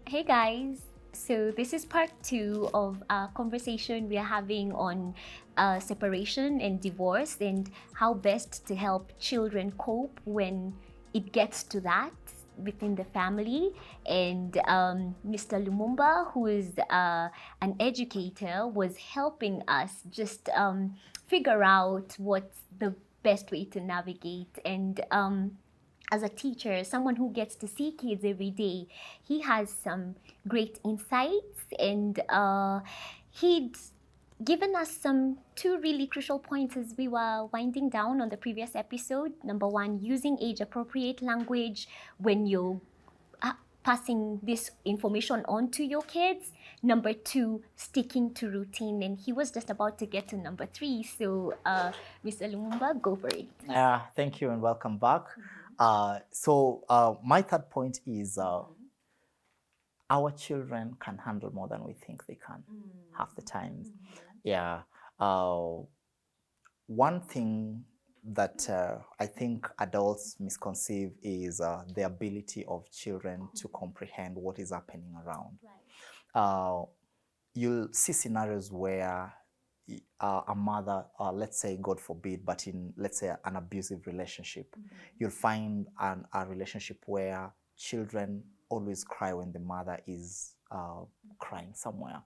Hey guys, so this is part two of a conversation we are having on separation and divorce and how best to help children cope when it gets to that within the family. And Mr. Lumumba, who is an educator, was helping us just figure out what's the best way to navigate. And as a teacher, someone who gets to see kids every day, he has some great insights, and he'd given us some two really crucial points as we were winding down on the previous episode. Number one, using age appropriate language when you're passing this information on to your kids. Number two, sticking to routine. And he was just about to get to number three. So, Mr. Lumumba, go for it. Thank you and welcome back. My third point is our children can handle more than we think they can half the time. One thing that I think adults misconceive is the ability of children to comprehend what is happening around. You'll see scenarios where a mother, let's say, God forbid, but in, let's say, an abusive relationship, you'll find a relationship where children always cry when the mother is crying somewhere,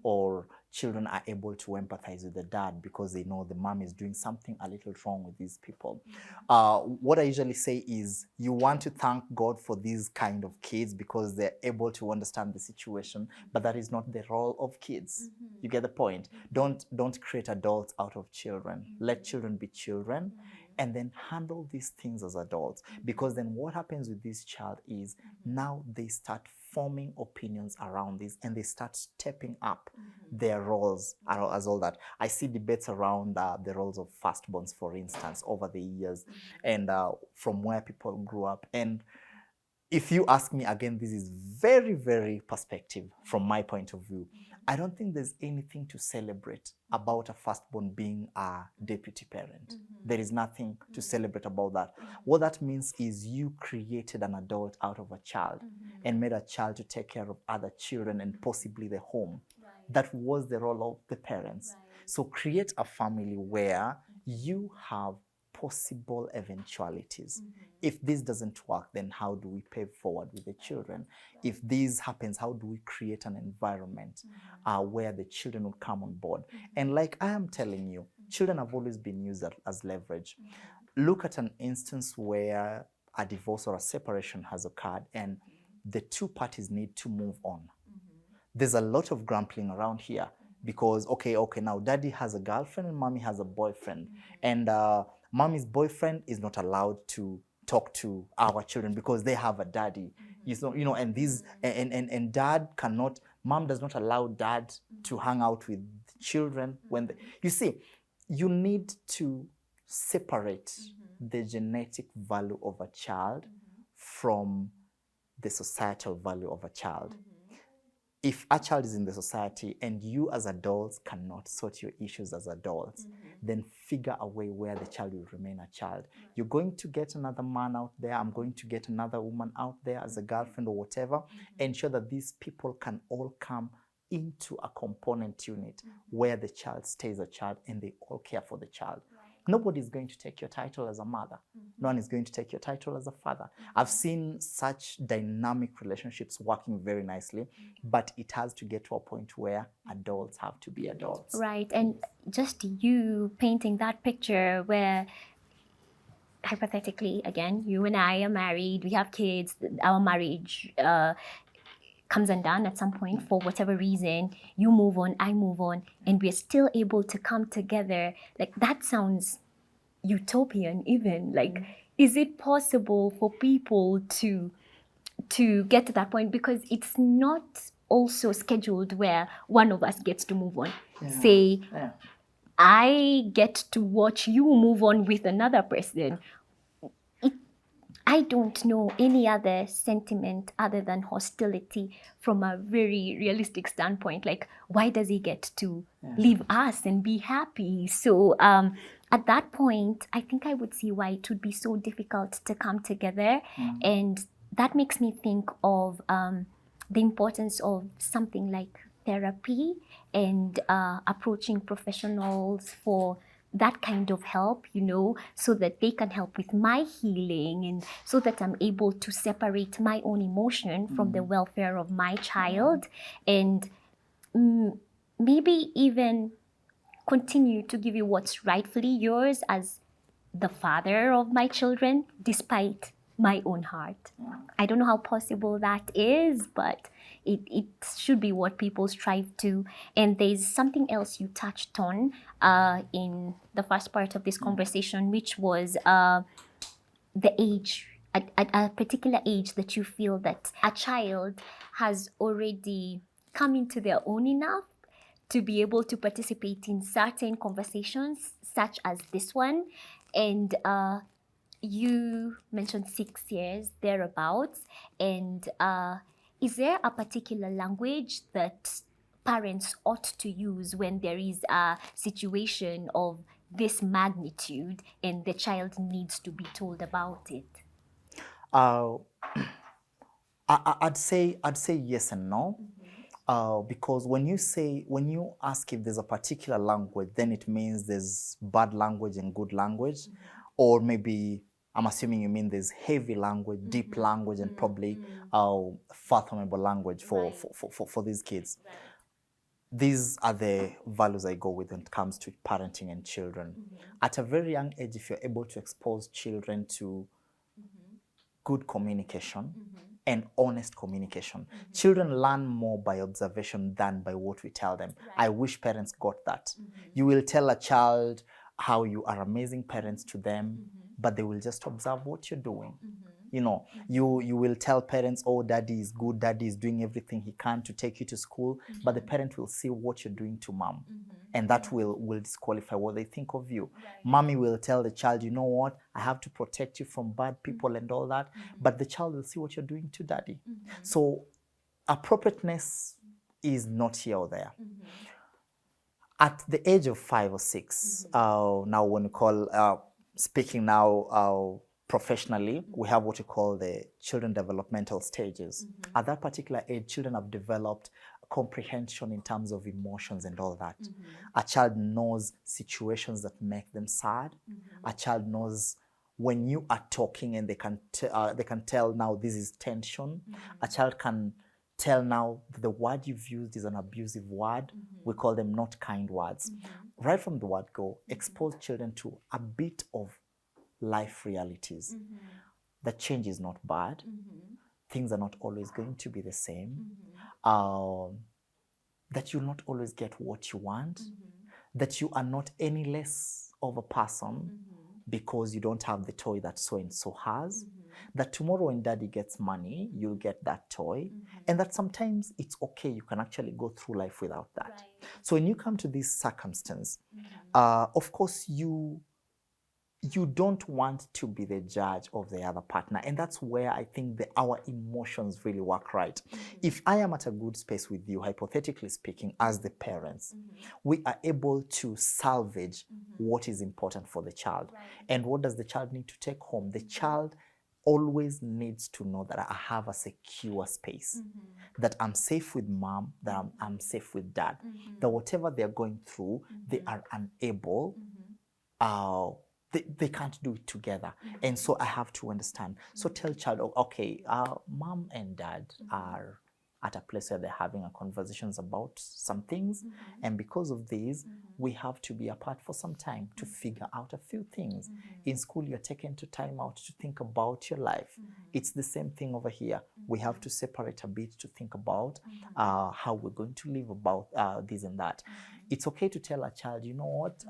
or children are able to empathize with the dad because they know the mom is doing something a little wrong with these people. What I usually say is you want to thank God for these kind of kids because they're able to understand the situation, but that is not the role of kids. You get the point? Don't create adults out of children. Let children be children, and then handle these things as adults, because then what happens with this child is now they start forming opinions around this and they start stepping up their roles as all that. I see debates around the roles of firstborns, for instance, over the years, and from where people grew up. And if you ask me, again, this is very, very perspective from my point of view. I don't think there's anything to celebrate about a firstborn being a deputy parent. There is nothing to celebrate about that. What that means is you created an adult out of a child and made a child to take care of other children and possibly the home. That was the role of the parents. So create a family where you have possible eventualities. If this doesn't work, then how do we pave forward with the children? If this happens, how do we create an environment where the children will come on board? And like I am telling you, children have always been used as leverage. Look at an instance where a divorce or a separation has occurred and the two parties need to move on. There's a lot of grumbling around here because, okay, now daddy has a girlfriend and mommy has a boyfriend. And mommy's boyfriend is not allowed to talk to our children because they have a daddy. And dad cannot, mom does not allow dad to hang out with children when you see, you need to separate the genetic value of a child from the societal value of a child. If a child is in the society and you as adults cannot sort your issues as adults, then figure a way where the child will remain a child. You're going to get another man out there, I'm going to get another woman out there as a girlfriend or whatever. Ensure that these people can all come into a component unit where the child stays a child and they all care for the child. Nobody's going to take your title as a mother. No one is going to take your title as a father. I've seen such dynamic relationships working very nicely, but it has to get to a point where adults have to be adults. Right, and just you painting that picture where, hypothetically, again, you and I are married, we have kids, our marriage comes undone at some point for whatever reason, you move on, I move on, and we're still able to come together. Like, that sounds utopian even. Like, is it possible for people to get to that point? Because it's not also scheduled where one of us gets to move on. Say, I get to watch you move on with another person. I don't know any other sentiment other than hostility from a very realistic standpoint. Like, why does he get to leave us and be happy? So at that point, I think I would see why it would be so difficult to come together. And that makes me think of the importance of something like therapy and approaching professionals for that kind of help, so that they can help with my healing and so that I'm able to separate my own emotion from the welfare of my child, and maybe even continue to give you what's rightfully yours as the father of my children, despite my own heart. I don't know how possible that is, but it should be what people strive to. And there's something else you touched on in the first part of this conversation, which was the age, at a particular age that you feel that a child has already come into their own enough to be able to participate in certain conversations, such as this one. And you mentioned 6 years thereabouts. And is there a particular language that parents ought to use when there is a situation of this magnitude and the child needs to be told about it? Uh, I'd say yes and no. Because when you ask if there's a particular language, then it means there's bad language and good language, or maybe I'm assuming you mean there's heavy language, deep language, and probably fathomable language for these kids. Right. These are the values I go with when it comes to parenting and children. At a very young age, if you're able to expose children to good communication and honest communication. Children learn more by observation than by what we tell them. Right. I wish parents got that. You will tell a child how you are amazing parents to them, but they will just observe what you're doing. You will tell parents, oh, daddy is good, daddy is doing everything he can to take you to school, but the parent will see what you're doing to mom. And that will disqualify what they think of you. Right. Mommy will tell the child, you know what, I have to protect you from bad people and all that, but the child will see what you're doing to daddy. So appropriateness is not here or there. At the age of 5 or 6, now when we call, speaking now professionally, we have what you call the children developmental stages. At that particular age, children have developed comprehension in terms of emotions and all that. A child knows situations that make them sad. A child knows when you are talking and they can tell now this is tension. A child can tell now that the word you've used is an abusive word. We call them not kind words. Right from the word go, expose children to a bit of life realities. That change is not bad. Things are not always going to be the same. That you'll not always get what you want. That you are not any less of a person because you don't have the toy that so and so has. That tomorrow when daddy gets money, you'll get that toy. And that sometimes it's okay, you can actually go through life without that. Right. So when you come to this circumstance, of course you don't want to be the judge of the other partner. And that's where I think our emotions really work right. If I am at a good space with you, hypothetically speaking, as the parents, we are able to salvage what is important for the child. Right. And what does the child need to take home? The child always needs to know that I have a secure space, that I'm safe with mom, that I'm safe with dad, that whatever they're going through, they are unable, they can't do it together. And so I have to understand. So tell child, okay, mom and dad are at a place where they're having a conversations about some things. And because of these, we have to be apart for some time to figure out a few things. In school, you're taken to time out to think about your life. It's the same thing over here. We have to separate a bit to think about how we're going to live about this and that. It's okay to tell a child, you know what,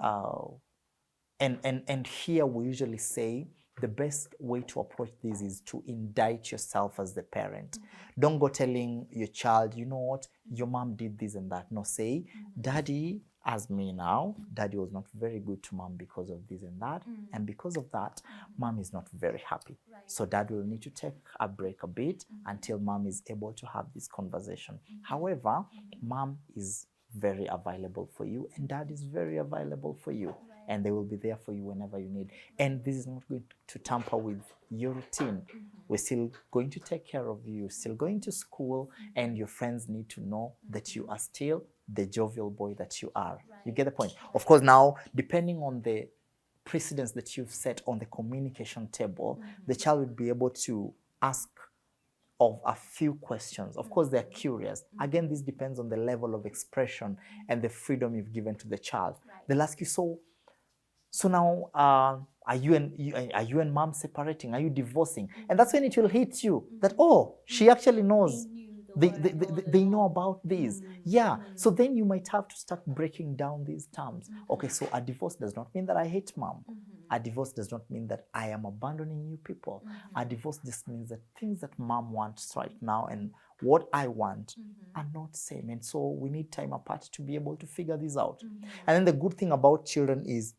and here we usually say the best way to approach this is to indict yourself as the parent. Don't go telling your child, you know what, your mom did this and that. No, say, daddy, as me now, daddy was not very good to mom because of this and that. And because of that, mom is not very happy. Right. So dad will need to take a break a bit until mom is able to have this conversation. However, mom is very available for you and dad is very available for you. Right. and they will be there for you whenever you need. And this is not going to tamper with your routine. We're still going to take care of you, still going to school, and your friends need to know that you are still the jovial boy that you are. You get the point? Of course, now, depending on the precedence that you've set on the communication table, the child will be able to ask of a few questions. Of course, they're curious. Again, this depends on the level of expression and the freedom you've given to the child. They'll ask you, so now, are you and mom separating? Are you divorcing? And that's when it will hit you that, oh, she actually knows. They know about this. Yeah. So then you might have to start breaking down these terms. Okay, so a divorce does not mean that I hate mom. A divorce does not mean that I am abandoning you people. A divorce just means that things that mom wants right now and what I want are not same. And so we need time apart to be able to figure this out. And then the good thing about children is,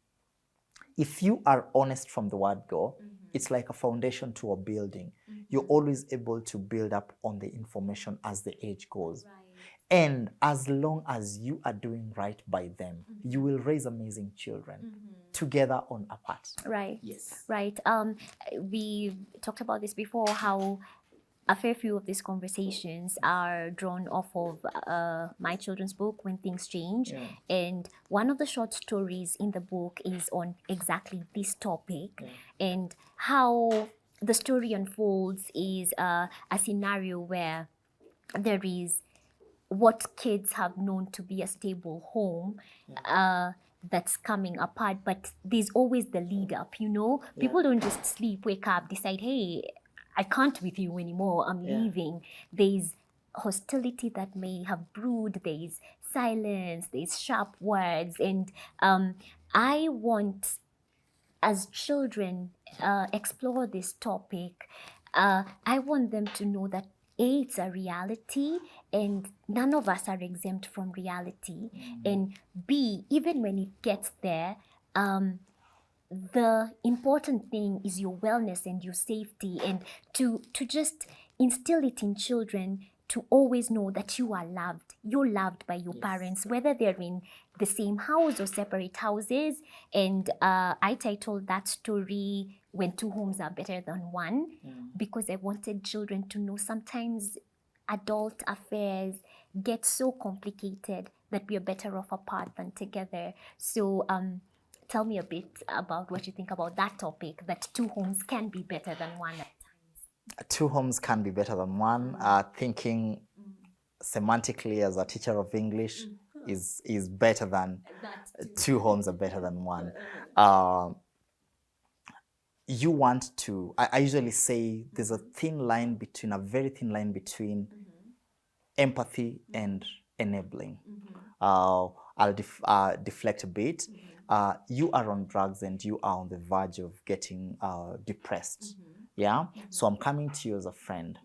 if you are honest from the word go, it's like a foundation to a building. You're always able to build up on the information as the age goes. And as long as you are doing right by them, you will raise amazing children together on a path. Right. Yes. Right. We talked about this before, how a fair few of these conversations are drawn off of my children's book, When Things Change. Yeah. And one of the short stories in the book is on exactly this topic. And how the story unfolds is a scenario where there is what kids have known to be a stable home that's coming apart, but there's always the lead up, People don't just sleep, wake up, decide, hey, I can't with you anymore, I'm leaving. There's hostility that may have brewed, there's silence, there's sharp words, and I want, as children explore this topic, I want them to know that A, it's a reality, and none of us are exempt from reality. And B, even when it gets there, the important thing is your wellness and your safety, and to just instill it in children to always know that you are loved. You're loved by your parents, whether they're in the same house or separate houses. And I titled that story, When Two Homes Are Better Than One, because I wanted children to know sometimes adult affairs get so complicated that we are better off apart than together. So tell me a bit about what you think about that topic, that two homes can be better than one at times. Two homes can be better than one. Thinking semantically as a teacher of English is better than two homes are better than one. You want to, I usually say there's a very thin line between empathy and enabling. I'll deflect a bit. You are on drugs and you are on the verge of getting depressed. Yeah? So I'm coming to you as a friend.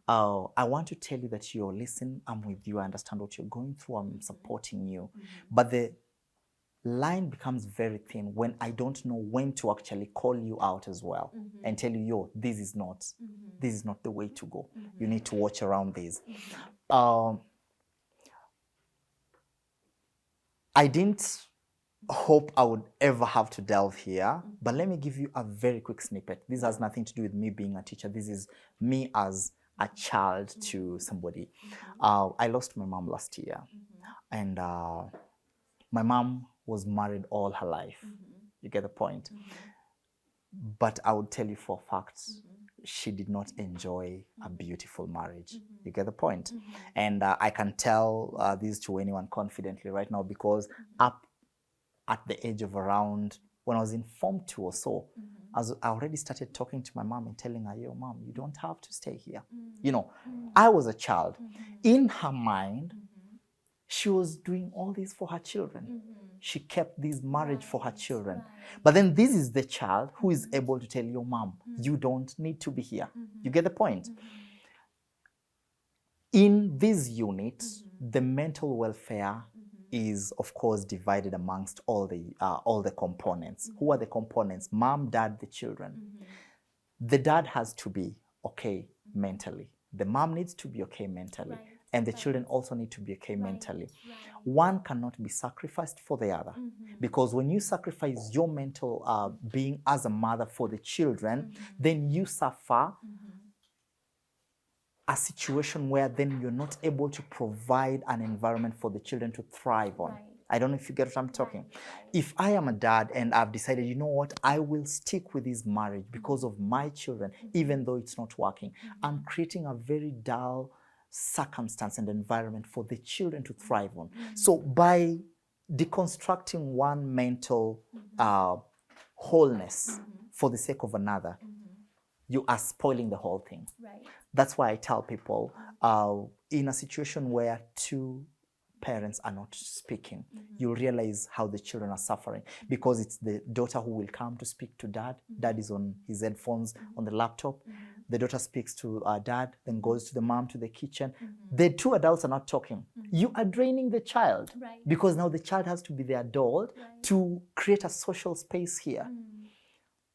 I want to tell you that listen, I'm with you, I understand what you're going through, I'm supporting you. But the line becomes very thin when I don't know when to actually call you out as well and tell you, this is not the way to go. You need to watch around this. I didn't hope I would ever have to delve here, but let me give you a very quick snippet. This has nothing to do with me being a teacher. This is me as a child to somebody. I lost my mom last year, and my mom was married all her life. You get the point? But I would tell you for a fact, she did not enjoy a beautiful marriage. You get the point? And I can tell this to anyone confidently right now, because up at the age of around, when I was in Form 2 or so, I already started talking to my mom and telling her, yo, mom, you don't have to stay here. I was a child. In her mind, she was doing all this for her children. She kept this marriage for her children. But then this is the child who is able to tell your mom, you don't need to be here. You get the point? In this unit, the mental welfare is, of course, divided amongst all the components. Who are the components? Mom, dad, the children. The dad has to be okay mentally. The mom needs to be okay mentally. and the children also need to be okay mentally. Right. One cannot be sacrificed for the other, because when you sacrifice your mental being as a mother for the children, then you suffer a situation where then you're not able to provide an environment for the children to thrive on. Right. I don't know if you get what I'm talking. Right. If I am a dad and I've decided, you know what, I will stick with this marriage because of my children, even though it's not working, I'm creating a very dull circumstance and environment for the children to thrive on. So by deconstructing one mental wholeness for the sake of another, you are spoiling the whole thing. Right. That's why I tell people, in a situation where two parents are not speaking, you realize how the children are suffering, because it's the daughter who will come to speak to dad. Dad is on his headphones on the laptop. The daughter speaks to dad, then goes to the mom to the kitchen. The two adults are not talking. You are draining the child, Right. because now the child has to be the adult to create a social space here.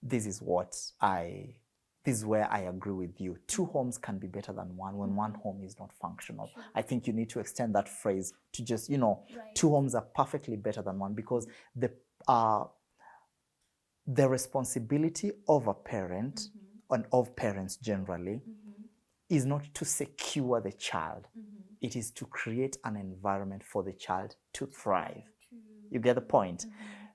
This is where I agree with you. Two homes can be better than one when one home is not functional. I think you need to extend that phrase to just, two homes are perfectly better than one, because the responsibility of a parent and of parents generally is not to secure the child. It is to create an environment for the child to thrive. You get the point?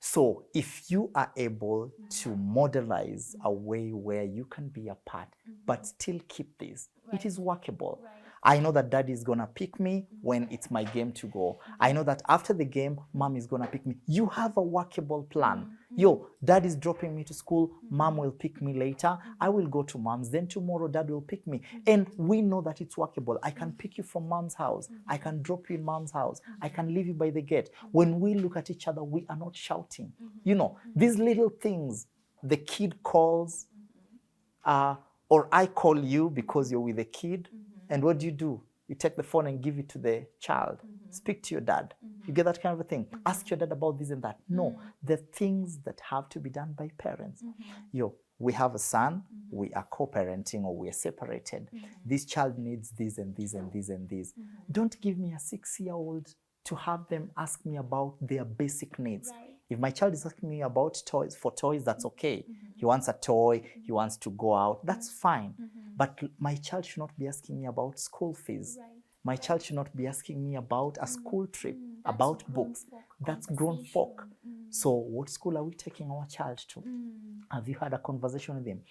So if you are able to modelize a way where you can be apart, but still keep this, it is workable. I know that dad is going to pick me when it's my game to go. I know that after the game, mom is going to pick me. You have a workable plan. Yo, dad is dropping me to school. Mom will pick me later. I will go to mom's. Then tomorrow, dad will pick me. And we know that it's workable. I can pick you from mom's house. I can drop you in mom's house. I can leave you by the gate. When we look at each other, we are not shouting. These little things, the kid calls, or I call you because you're with the kid. And what do? You take the phone and give it to the child. Speak to your dad. You get that kind of a thing. Ask your dad about this and that. No, the things that have to be done by parents. We have a son, we are co-parenting or we are separated. This child needs this and this and this and this. Don't give me a 6-year-old to have them ask me about their basic needs. If my child is asking me about toys, that's okay. He wants a toy, he wants to go out, that's fine. But my child should not be asking me about school fees. My child should not be asking me about a school trip, about books. That's grown folk. So what school are we taking our child to? Have you had a conversation with him?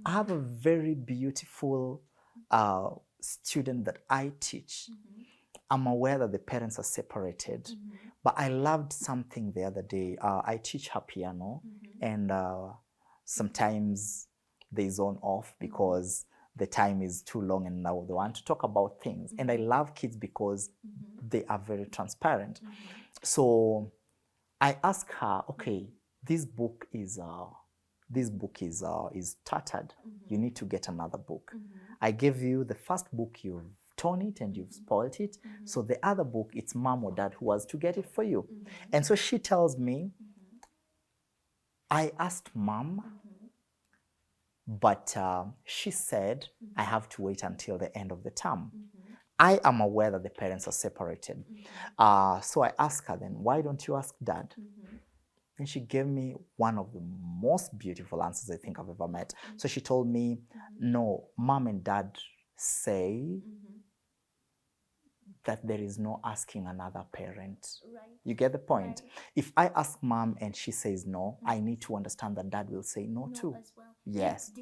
I have a very beautiful student that I teach. I'm aware that the parents are separated, but I loved something the other day. I teach her piano, and sometimes they zone off because the time is too long and now they want to talk about things. And I love kids because they are very transparent. So I ask her, okay, this book is tattered. You need to get another book. I gave you the first book, you've torn it and you've spoiled it. So the other book, it's mom or dad who was to get it for you. And so she tells me, I asked mom, but she said, I have to wait until the end of the term. I am aware that the parents are separated. So I asked her then, why don't you ask dad? And she gave me one of the most beautiful answers I think I've ever met. So she told me, no, mom and dad say that there is no asking another parent. You get the point? If I ask mom and she says no, I need to understand that dad will say no too. As well. Yes.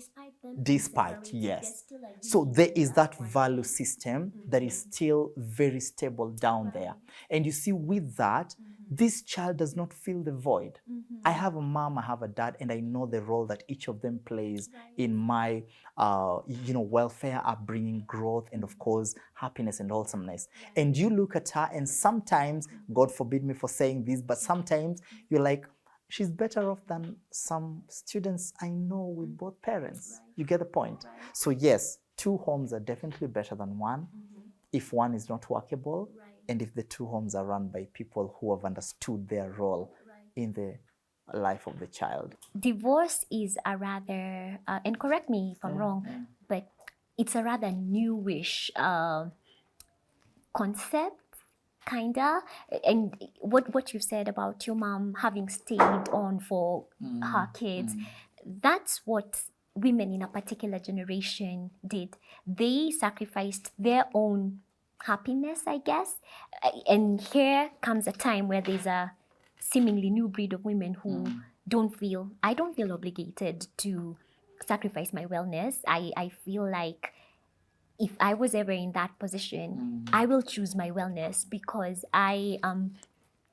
Despite Yes. So there is that value system that is still very stable down there. And you see, with that, this child does not feel the void. I have a mom, I have a dad, and I know the role that each of them plays in my, welfare, upbringing, growth, and of course, happiness and wholesomeness. And you look at her, and sometimes, God forbid me for saying this, but sometimes you're like, she's better off than some students I know with both parents. You get the point? So yes, two homes are definitely better than one if one is not workable and if the two homes are run by people who have understood their role in the life of the child. Divorce is a rather, and correct me if I'm wrong, but it's a rather newish concept, kinda. And what you said about your mom having stayed on for her kids, that's what women in a particular generation did. They sacrificed their own happiness, I guess. And here comes a time where there's a seemingly new breed of women who I don't feel obligated to sacrifice my wellness. I feel like if I was ever in that position, I will choose my wellness because I am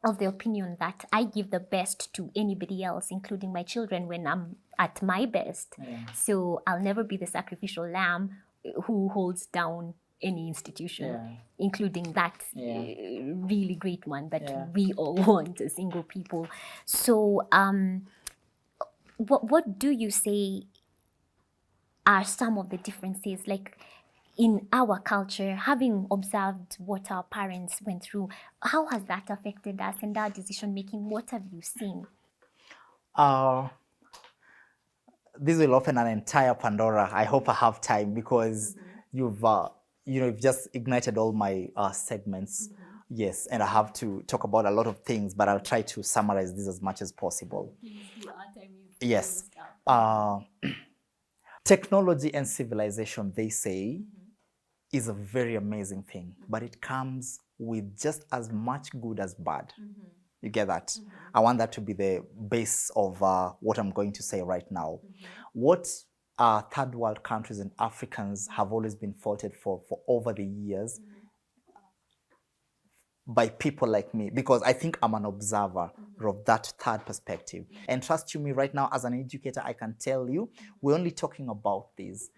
of the opinion that I give the best to anybody else, including my children, when I'm at my best. So I'll never be the sacrificial lamb who holds down any institution, including that really great one that we all want as single people. So, what do you say are some of the differences, like in our culture, having observed what our parents went through, how has that affected us and our decision making? What have you seen? This will open an entire Pandora. I hope I have time because you've just ignited all my segments. Yes, and I have to talk about a lot of things, but I'll try to summarize this as much as possible. Yes. Technology and civilization, they say, is a very amazing thing, but it comes with just as much good as bad. You get that? I want that to be the base of what I'm going to say right now. What third world countries and Africans have always been faulted for over the years by people like me, because I think I'm an observer of that third perspective. And trust you me, right now, as an educator, I can tell you, we're only talking about this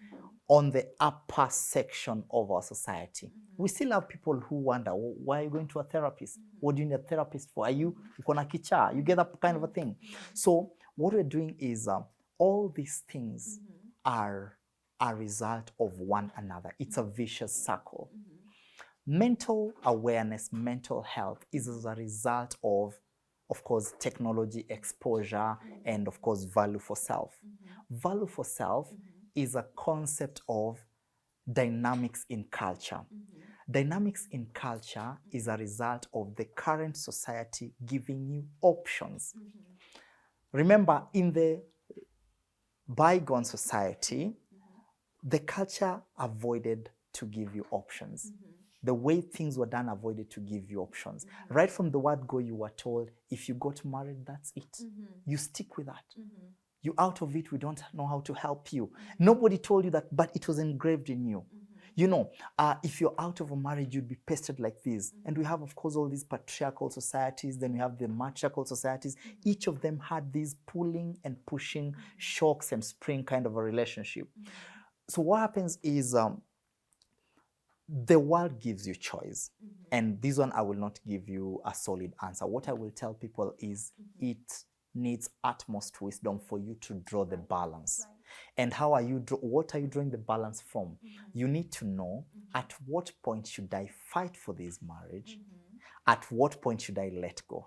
on the upper section of our society. We still have people who wonder, why are you going to a therapist? What do you need a therapist for? Are you gonna kicha? You get that kind of a thing. So what we're doing is all these things are a result of one another. It's a vicious circle. Mental awareness, mental health is as a result of course, technology exposure and, of course, value for self. Value for self is a concept of dynamics in culture. Dynamics in culture is a result of the current society giving you options. Remember, in the bygone society, the culture avoided to give you options. The way things were done avoided to give you options. Right from the word go, you were told, if you got married, that's it. You stick with that. You out of it, we don't know how to help you. Nobody told you that, but it was engraved in you. You know, if you're out of a marriage, you'd be pestered like this. And we have, of course, all these patriarchal societies. Then we have the matriarchal societies. Each of them had these pulling and pushing shocks and spring kind of a relationship. So what happens is the world gives you choice. And this one, I will not give you a solid answer. What I will tell people is it needs utmost wisdom for you to draw the balance. And how are you, what are you drawing the balance from? You need to know at what point should I fight for this marriage? At what point should I let go?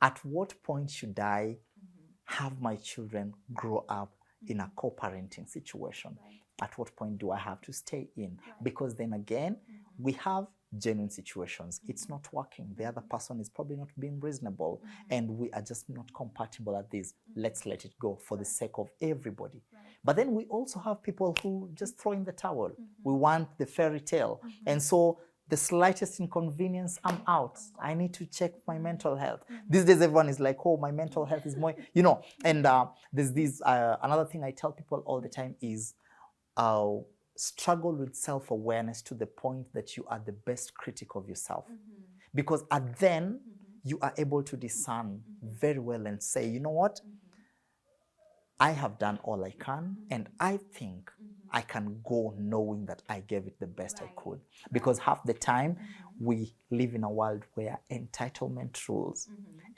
At what point should I have my children grow up in a co-parenting situation? At what point do I have to stay in? Because then again, we have genuine situations. It's not working. The other person is probably not being reasonable, and we are just not compatible at this. Let's let it go for the sake of everybody. But then we also have people who just throw in the towel. We want the fairy tale. And so the slightest inconvenience, I'm out. I need to check my mental health. These days, everyone is like, oh, my mental health is more, you know. And there's this, another thing I tell people all the time is, struggle with self-awareness to the point that you are the best critic of yourself. Because then you are able to discern very well and say, you know what? I have done all I can, and I think I can go knowing that I gave it the best I could. Because half the time, we live in a world where entitlement rules.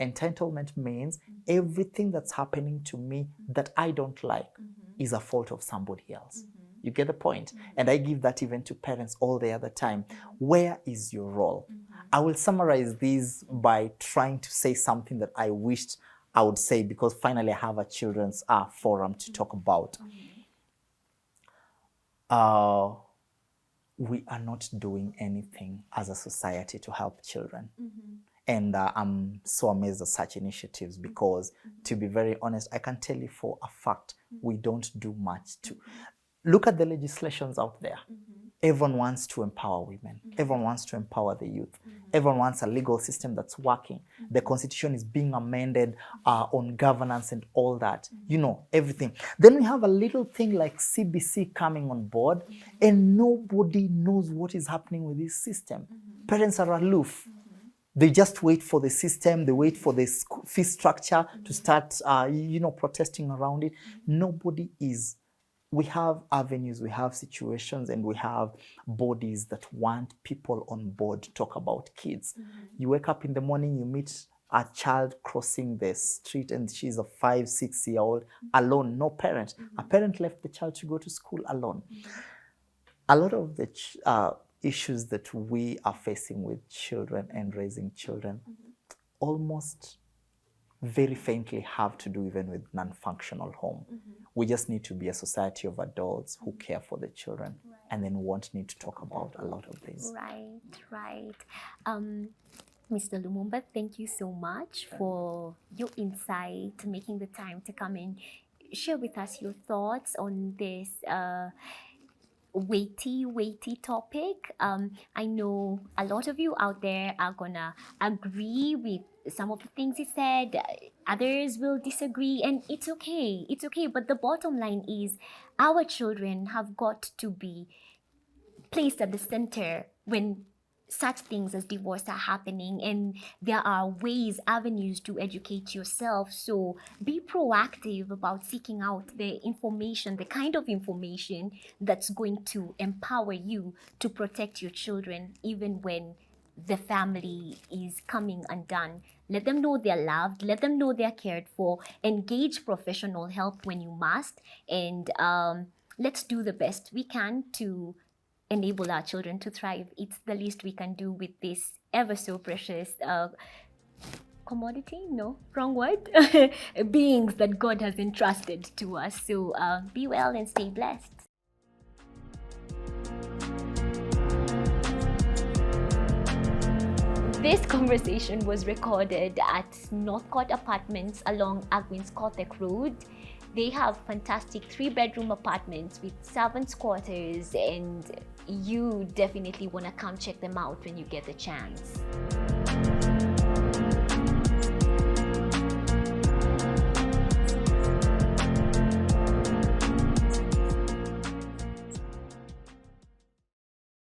Entitlement means everything that's happening to me that I don't like is a fault of somebody else. You get the point? And I give that even to parents all the other time. Where is your role? I will summarize this by trying to say something that I wished I would say, because finally I have a children's forum to talk about. we are not doing anything as a society to help children. Mm-hmm. And I'm so amazed at such initiatives because, to be very honest, I can tell you for a fact, we don't do much to. Look at the legislations out there. Everyone wants to empower women. Everyone wants to empower the youth. Everyone wants a legal system that's working. The constitution is being amended on governance and all that. You know, everything. Then we have a little thing like CBC coming on board, and nobody knows what is happening with this system. Parents are aloof. They just wait for the system, they wait for the fee structure to start, protesting around it. Nobody is. We have avenues, we have situations, and we have bodies that want people on board to talk about kids. You wake up in the morning, you meet a child crossing the street, and she's a 5-6-year-old alone, no parent. A parent left the child to go to school alone. A lot of the issues that we are facing with children and raising children almost very faintly have to do even with non-functional home. We just need to be a society of adults who care for the children and then won't need to talk about a lot of things. Right. Mr. Lumumba, thank you so much for your insight, making the time to come and share with us your thoughts on this weighty topic. I know a lot of you out there are gonna agree with some of the things he said. Others will disagree, and it's okay. But the bottom line is, our children have got to be placed at the center when such things as divorce are happening, and there are ways, avenues to educate yourself. So be proactive about seeking out the information, the kind of information that's going to empower you to protect your children even when the family is coming undone. Let them know they're loved, let them know they're cared for, engage professional help when you must, and let's do the best we can to enable our children to thrive. It's the least we can do with this ever so precious commodity? No, wrong word. Beings that God has entrusted to us. So be well and stay blessed. This conversation was recorded at Northcourt Apartments along Agwins Kotek Road. They have fantastic 3-bedroom apartments with servants' quarters, and you definitely want to come check them out when you get the chance.